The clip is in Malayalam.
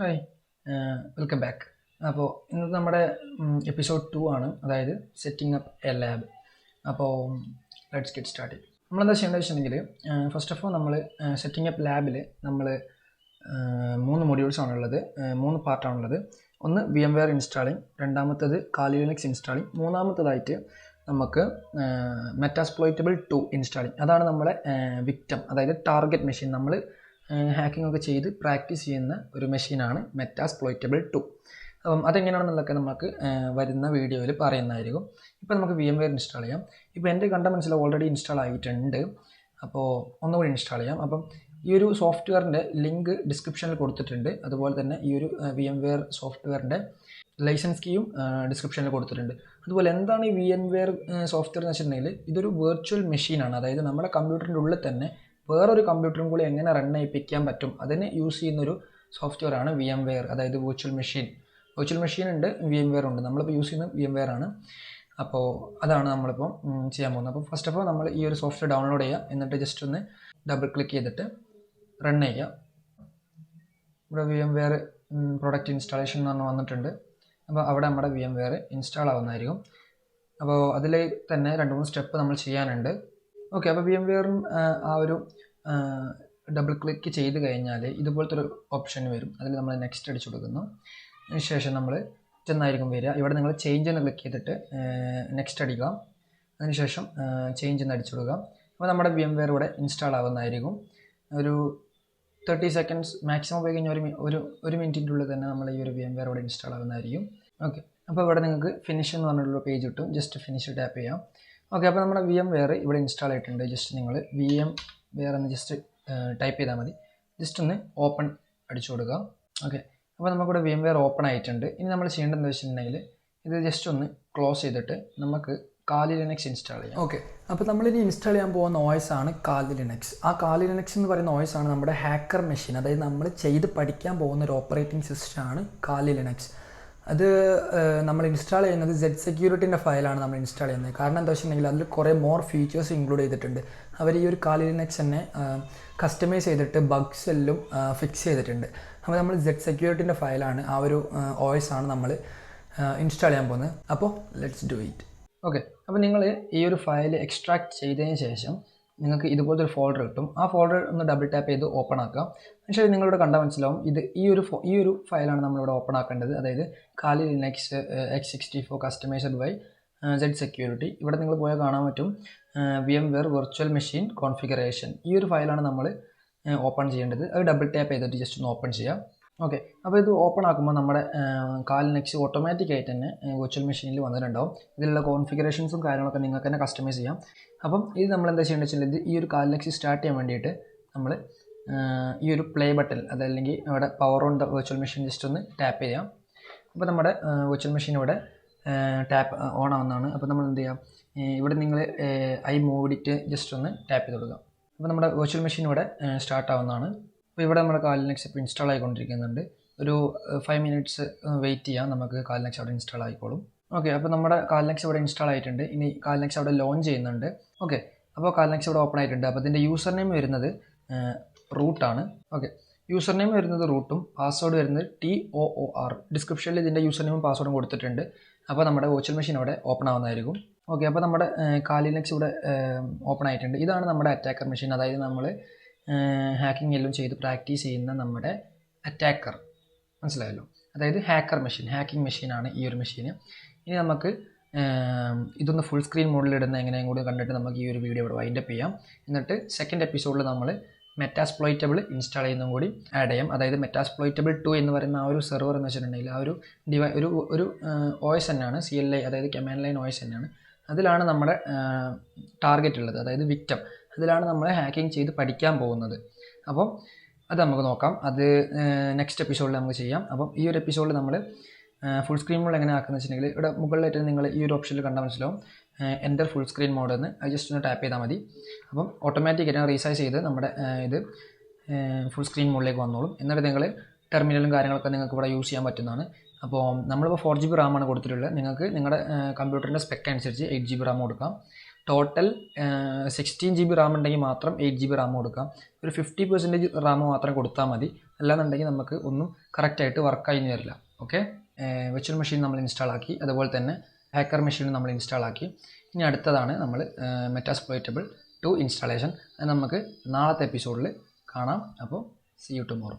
Hi welcome back. അപ്പോൾ ഇന്നത്തെ നമ്മുടെ എപ്പിസോഡ് 2 ആണ്, അതായത് സെറ്റിംഗ് അപ്പ് എ ലാബ്. അപ്പോൾ ലെറ്റ്സ് ഗെറ്റ് സ്റ്റാർട്ട്. നമ്മളെന്താ ചെയ്യേണ്ടത് വെച്ചിട്ടുണ്ടെങ്കിൽ, ഫസ്റ്റ് ഓഫ് ഓൾ നമ്മൾ സെറ്റിംഗ് അപ്പ് ലാബിൽ നമ്മൾ 3 മൊഡ്യൂൾസാണുള്ളത്, 3 പാർട്ടാണുള്ളത്. ഒന്ന് VMware ഇൻസ്റ്റാളിങ്, രണ്ടാമത്തേത് കാലി ലിനക്സ് ഇൻസ്റ്റാളിങ്, മൂന്നാമത്തേതായിട്ട് നമുക്ക് മെറ്റാസ്പ്ലോയിറ്റബിൾ 2 ഇൻസ്റ്റാളിങ്. അതാണ് നമ്മളെ വിക്ടം, അതായത് ടാർഗറ്റ് മെഷീൻ. നമ്മൾ ഹാക്കിംഗ് ഒക്കെ ചെയ്ത് പ്രാക്ടീസ് ചെയ്യുന്ന ഒരു മെഷീനാണ് മെറ്റാസ്പ്ലോയിറ്റബിൾ 2. അപ്പം അതെങ്ങനെയാണെന്നുള്ളതൊക്കെ നമുക്ക് വരുന്ന വീഡിയോയിൽ പറയുന്നതായിരിക്കും. ഇപ്പോൾ നമുക്ക് VMware ഇൻസ്റ്റാൾ ചെയ്യാം. ഇപ്പോൾ എൻ്റെ കണ്ട മനസ്സിൽ ഓൾറെഡി ഇൻസ്റ്റാൾ ആയിട്ടുണ്ട്, അപ്പോൾ ഒന്നുകൂടി ഇൻസ്റ്റാൾ ചെയ്യാം. അപ്പം ഈ ഒരു സോഫ്റ്റ്വെയറിൻ്റെ ലിങ്ക് ഡിസ്ക്രിപ്ഷനിൽ കൊടുത്തിട്ടുണ്ട്. അതുപോലെ തന്നെ ഈ ഒരു VMware സോഫ്റ്റ്വെയറിൻ്റെ ലൈസൻസ് കീയും ഡിസ്ക്രിപ്ഷനിൽ കൊടുത്തിട്ടുണ്ട്. അതുപോലെ എന്താണ് ഈ VMware സോഫ്റ്റ്വെയർ എന്ന് വെച്ചിട്ടുണ്ടെങ്കിൽ, ഇതൊരു വെർച്വൽ മെഷീനാണ്. അതായത് നമ്മുടെ കമ്പ്യൂട്ടറിൻ്റെ ഉള്ളിൽ തന്നെ വേറൊരു കമ്പ്യൂട്ടറും കൂടി എങ്ങനെ റൺ ചെയ്യിപ്പിക്കാൻ പറ്റും അതിന് യൂസ് ചെയ്യുന്നൊരു സോഫ്റ്റ്വെയർ ആണ് VMware, അതായത് വെർച്വൽ മെഷീൻ ഉണ്ട്, VMware ഉണ്ട്. നമ്മളിപ്പോൾ യൂസ് ചെയ്യുന്നത് VMware ആണ്. അപ്പോൾ അതാണ് നമ്മളിപ്പോൾ ചെയ്യാൻ പോകുന്നത്. അപ്പോൾ ഫസ്റ്റ് ഓഫ് ഓൾ നമ്മൾ ഈ ഒരു സോഫ്റ്റ്വെയർ ഡൗൺലോഡ് ചെയ്യുക, എന്നിട്ട് ജസ്റ്റ് ഒന്ന് ഡബിൾ ക്ലിക്ക് ചെയ്തിട്ട് റൺ ചെയ്യുക. ഇവിടെ VMware പ്രൊഡക്റ്റ് ഇൻസ്റ്റാളേഷൻ എന്ന് പറഞ്ഞ് വന്നിട്ടുണ്ട്. അപ്പോൾ അവിടെ നമ്മുടെ VMware ഇൻസ്റ്റാൾ ആവുന്നതായിരിക്കും. അപ്പോൾ അതിൽ തന്നെ 2-3 സ്റ്റെപ്പ് നമ്മൾ ചെയ്യാനുണ്ട്. ഓക്കെ, അപ്പോൾ VMware ആ ഒരു ഡബിൾ ക്ലിക്ക് ചെയ്ത് കഴിഞ്ഞാൽ ഇതുപോലത്തെ ഒരു ഓപ്ഷൻ വരും. അതിൽ നമ്മൾ നെക്സ്റ്റ് അടിച്ചു കൊടുക്കുന്നു. അതിനുശേഷം നമ്മൾ ചെന്നായിരിക്കും വരിക. ഇവിടെ നിങ്ങൾ ചേഞ്ച് എന്ന് ക്ലിക്ക് ചെയ്തിട്ട് നെക്സ്റ്റ് അടിക്കുക. അതിനുശേഷം ചേഞ്ച് എന്ന് അടിച്ചു കൊടുക്കുക. അപ്പോൾ നമ്മുടെ VMware ഇവിടെ ഇൻസ്റ്റാൾ ആവുന്നതായിരിക്കും. ഒരു 30 സെക്കൻഡ്സ് മാക്സിമം പോയി കഴിഞ്ഞാൽ ഒരു മിനിറ്റിൻ്റെ ഉള്ളിൽ തന്നെ നമ്മൾ ഈ ഒരു VMware ഇവിടെ ഇൻസ്റ്റാൾ ആവുന്നതായിരിക്കും. ഓക്കെ, അപ്പോൾ ഇവിടെ നിങ്ങൾക്ക് ഫിനിഷ് എന്ന് പറഞ്ഞിട്ടുള്ള പേജ് കിട്ടും. ജസ്റ്റ് ഫിനിഷ് ടാപ്പ് ചെയ്യാം. ഓക്കെ, അപ്പോൾ നമ്മുടെ VMware ഇവിടെ ഇൻസ്റ്റാൾ ആയിട്ടുണ്ട്. ജസ്റ്റ് നിങ്ങൾ VMware എന്ന് ജസ്റ്റ് ടൈപ്പ് ചെയ്താൽ മതി. ജസ്റ്റ് ഒന്ന് ഓപ്പൺ അടിച്ചു കൊടുക്കുക. ഓക്കെ, അപ്പോൾ നമുക്കിവിടെ VMware ഓപ്പൺ ആയിട്ടുണ്ട്. ഇനി നമ്മൾ ചെയ്യേണ്ടതെന്ന് വെച്ചിട്ടുണ്ടെങ്കിൽ ഇത് ജസ്റ്റ് ഒന്ന് ക്ലോസ് ചെയ്തിട്ട് നമുക്ക് കാലി ലിനക്സ് ഇൻസ്റ്റാൾ ചെയ്യാം. ഓക്കെ, അപ്പോൾ നമ്മളിനി ഇൻസ്റ്റാൾ ചെയ്യാൻ പോകുന്ന OS ആണ് കാലി ലിനക്സ്. ആ കാലി ലിനക്സ് എന്ന് പറയുന്ന OS ആണ് നമ്മുടെ ഹാക്കർ മെഷീൻ. അതായത് നമ്മൾ ചെയ്ത് പഠിക്കാൻ പോകുന്ന ഒരു ഓപ്പറേറ്റിംഗ് സിസ്റ്റമാണ് കാലി ലിനക്സ്. അത് നമ്മൾ ഇൻസ്റ്റാൾ ചെയ്യുന്നത് Z-Security ഫയലാണ് നമ്മൾ ഇൻസ്റ്റാൾ ചെയ്യുന്നത്. കാരണം എന്താ വെച്ചിട്ടുണ്ടെങ്കിൽ അതിൽ കുറേ മോർ ഫീച്ചേഴ്സ് ഇൻക്ലൂഡ് ചെയ്തിട്ടുണ്ട്. അവർ ഈ ഒരു കാലി ലിനക്സ് തന്നെ കസ്റ്റമൈസ് ചെയ്തിട്ട് ബഗ്സ് എല്ലാം ഫിക്സ് ചെയ്തിട്ടുണ്ട്. അപ്പോൾ നമ്മൾ Z-Security ഫയലാണ്, ആ ഒരു OS ആണ് നമ്മൾ ഇൻസ്റ്റാൾ ചെയ്യാൻ പോകുന്നത്. അപ്പോൾ ലെറ്റ്സ് ഡു ഇറ്റ്. ഓക്കെ, അപ്പോൾ നിങ്ങൾ ഈ ഒരു ഫയൽ എക്സ്ട്രാക്ട് ചെയ്തതിന് ശേഷം നിങ്ങൾക്ക് ഇതുപോലത്തെ ഒരു ഫോൾഡർ കിട്ടും. ആ ഫോൾഡർ ഒന്ന് ഡബിൾ ടാപ്പ് ചെയ്ത് ഓപ്പൺ ആക്കാം. പക്ഷേ നിങ്ങളിവിടെ കണ്ടാൽ മനസ്സിലാവും ഇത് ഈ ഒരു ഫയലാണ് നമ്മളിവിടെ ഓപ്പൺ ആക്കേണ്ടത്. അതായത് കാലി Linux x64 customised by Z-Security. ഇവിടെ നിങ്ങൾ പോയാൽ കാണാൻ പറ്റും VMware വെർച്വൽ മെഷീൻ കോൺഫിഗറേഷൻ. ഈ ഒരു ഫയലാണ് നമ്മൾ ഓപ്പൺ ചെയ്യേണ്ടത്. അത് ഡബിൾ ടാപ്പ് ചെയ്തിട്ട് ജസ്റ്റ് ഒന്ന് ഓപ്പൺ ചെയ്യാം. ഓക്കെ, അപ്പോൾ ഇത് ഓപ്പൺ ആക്കുമ്പോൾ നമ്മുടെ കാലി ലിനക്സ് ഓട്ടോമാറ്റിക്കായിട്ട് തന്നെ വെർച്വൽ മെഷീനിൽ വന്നിട്ടുണ്ടാവും. ഇതിലുള്ള കോൺഫിഗറേഷൻസും കാര്യങ്ങളൊക്കെ നിങ്ങൾക്ക് തന്നെ കസ്റ്റമൈസ് ചെയ്യാം. അപ്പം ഇത് നമ്മൾ എന്താ ചെയ്യേണ്ടത് വെച്ചാൽ ഈ ഒരു കാലി ലിനക്സ് സ്റ്റാർട്ട് ചെയ്യാൻ വേണ്ടിയിട്ട് നമ്മൾ ഈ ഒരു പ്ലേ ബട്ടൺ, അതല്ലെങ്കിൽ അവിടെ power on the virtual machine just ഒന്ന് ടാപ്പ് ചെയ്യാം. അപ്പോൾ നമ്മുടെ വെർച്വൽ മെഷീൻ ഇവിടെ ടാപ്പ് ഓൺ ആവുന്നതാണ്. അപ്പോൾ നമ്മൾ എന്ത് ചെയ്യാം, ഇവിടെ നിങ്ങൾ ഐ മൂവ് ഇറ്റ് ജസ്റ്റ് ഒന്ന് ടാപ്പ് ചെയ്ത് കൊടുക്കുക. അപ്പോൾ നമ്മുടെ വെർച്വൽ മെഷീൻ ഇവിടെ സ്റ്റാർട്ട് ആവുന്നതാണ്. അപ്പോൾ ഇവിടെ നമ്മുടെ കാലി ലിനക്സ് ഇപ്പോൾ ഇൻസ്റ്റാൾ ആയിക്കൊണ്ടിരിക്കുന്നുണ്ട്. ഒരു 5 മിനിറ്റ്സ് വെയിറ്റ് ചെയ്യാം, നമുക്ക് കാലി ലിനക്സ് അവിടെ ഇൻസ്റ്റാൾ ആയിക്കോളും. ഓക്കെ, അപ്പോൾ നമ്മുടെ കാലി ലിനക്സ് ഇവിടെ ഇൻസ്റ്റാൾ ആയിട്ടുണ്ട്. ഇനി കാലി ലിനക്സ് അവിടെ ലോഞ്ച് ചെയ്യുന്നുണ്ട്. ഓക്കെ, അപ്പോൾ കാലി ലിനക്സ് ഇവിടെ ഓപ്പൺ ആയിട്ടുണ്ട്. അപ്പോൾ ഇതിൻ്റെ യൂസർ നെയിം വരുന്നത് റൂട്ടാണ്. ഓക്കെ, യൂസർ നെയിം വരുന്നത് റൂട്ടും പാസ്വേഡ് വരുന്നത് TOOR. ഡിസ്ക്രിപ്ഷനിൽ ഇതിൻ്റെ യൂസർ നെയിമും പാസ്വേഡും കൊടുത്തിട്ടുണ്ട്. അപ്പോൾ നമ്മുടെ വെർച്വൽ മെഷീൻ അവിടെ ഓപ്പൺ ആവുന്നതായിരിക്കും. ഓക്കെ, അപ്പോൾ നമ്മുടെ കാലി ലിനക്സ് ഇവിടെ ഓപ്പൺ ആയിട്ടുണ്ട്. ഇതാണ് നമ്മുടെ അറ്റാക്കർ മെഷീൻ. അതായത് നമ്മൾ ഹാക്കിംഗ് എല്ലാം ചെയ്ത് പ്രാക്ടീസ് ചെയ്യുന്ന നമ്മുടെ അറ്റാക്കർ, മനസ്സിലായല്ലോ. അതായത് ഹാക്കർ മെഷീൻ, ഹാക്കിംഗ് മെഷീനാണ് ഈ ഒരു മെഷീൻ. ഇനി നമുക്ക് ഇതൊന്ന് ഫുൾ സ്ക്രീൻ മോഡിലിടുന്ന എങ്ങനെയും കൂടി കണ്ടിട്ട് നമുക്ക് ഈ ഒരു വീഡിയോ ഇവിടെ വൈൻഡപ്പ് ചെയ്യാം. എന്നിട്ട് സെക്കൻഡ് എപ്പിസോഡിൽ നമ്മൾ മെറ്റാസ്പ്ലോയിറ്റബിൾ ഇൻസ്റ്റാൾ ചെയ്യുന്നതും കൂടി ആഡ് ചെയ്യാം. അതായത് മെറ്റാസ്പ്ലോയിറ്റബിൾ 2 എന്ന് പറയുന്ന ആ ഒരു സെർവർ എന്ന് വെച്ചിട്ടുണ്ടെങ്കിൽ ആ ഒരു OS തന്നെയാണ്, CLI, അതായത് കമാൻഡ് ലൈൻ OS തന്നെയാണ്. അതിലാണ് നമ്മുടെ ടാർഗറ്റ് ഉള്ളത്, അതായത് വിക്ടം. അതിലാണ് നമ്മൾ ഹാക്കിംഗ് ചെയ്ത് പഠിക്കാൻ പോകുന്നത്. അപ്പം അത് നമുക്ക് നോക്കാം. അത് നെക്സ്റ്റ് എപ്പിസോഡിൽ നമുക്ക് ചെയ്യാം. അപ്പം ഈ ഒരു എപ്പിസോഡിൽ നമ്മൾ ഫുൾ സ്ക്രീൻ മോഡ് എങ്ങനെ ആക്കുന്നത് വെച്ചിട്ടുണ്ടെങ്കിൽ ഇവിടെ മുകളിലായിട്ട് നിങ്ങൾ ഈ ഒരു ഓപ്ഷനിൽ കണ്ടാൽ മനസ്സിലാവും എൻ്റർ ഫുൾ സ്ക്രീൻ മോഡ് എന്ന്. അത് ജസ്റ്റ് ഒന്ന് ടാപ്പ് ചെയ്താൽ മതി. അപ്പം ഓട്ടോമാറ്റിക്കായിട്ട് റീസൈസ് ചെയ്ത് നമ്മുടെ ഇത് ഫുൾ സ്ക്രീൻ മോഡിലേക്ക് വന്നോളും. എന്നിട്ട് നിങ്ങൾ ടെർമിനലും കാര്യങ്ങളൊക്കെ നിങ്ങൾക്ക് ഇവിടെ യൂസ് ചെയ്യാൻ പറ്റുന്നതാണ്. അപ്പോൾ നമ്മളിപ്പോൾ 4 GB റാമാണ് കൊടുത്തിട്ടുള്ളത്. നിങ്ങൾക്ക് നിങ്ങളുടെ കമ്പ്യൂട്ടറിൻ്റെ സ്പെക്ക് അനുസരിച്ച് 8 GB റാം കൊടുക്കാം. ടോട്ടൽ 16 GB റാം ഉണ്ടെങ്കിൽ മാത്രം 8 GB റാം കൊടുക്കാം. ഒരു 50% റാം മാത്രം കൊടുത്താൽ മതി. അല്ലാന്നുണ്ടെങ്കിൽ നമുക്ക് ഒന്നും കറക്റ്റായിട്ട് വർക്കായി വരില്ല. ഓക്കെ, വിർച്വൽ മെഷീൻ നമ്മൾ ഇൻസ്റ്റാൾ ആക്കി, അതുപോലെ തന്നെ ഹാക്കർ മെഷീനും നമ്മൾ ഇൻസ്റ്റാൾ ആക്കി. ഇനി അടുത്തതാണ് നമ്മൾ മെറ്റാസ്പ്ലോയിറ്റബിൾ 2 ഇൻസ്റ്റാളേഷൻ. അത് നമുക്ക് നാളത്തെ എപ്പിസോഡിൽ കാണാം. അപ്പോൾ സീ യു ടുമോറോ.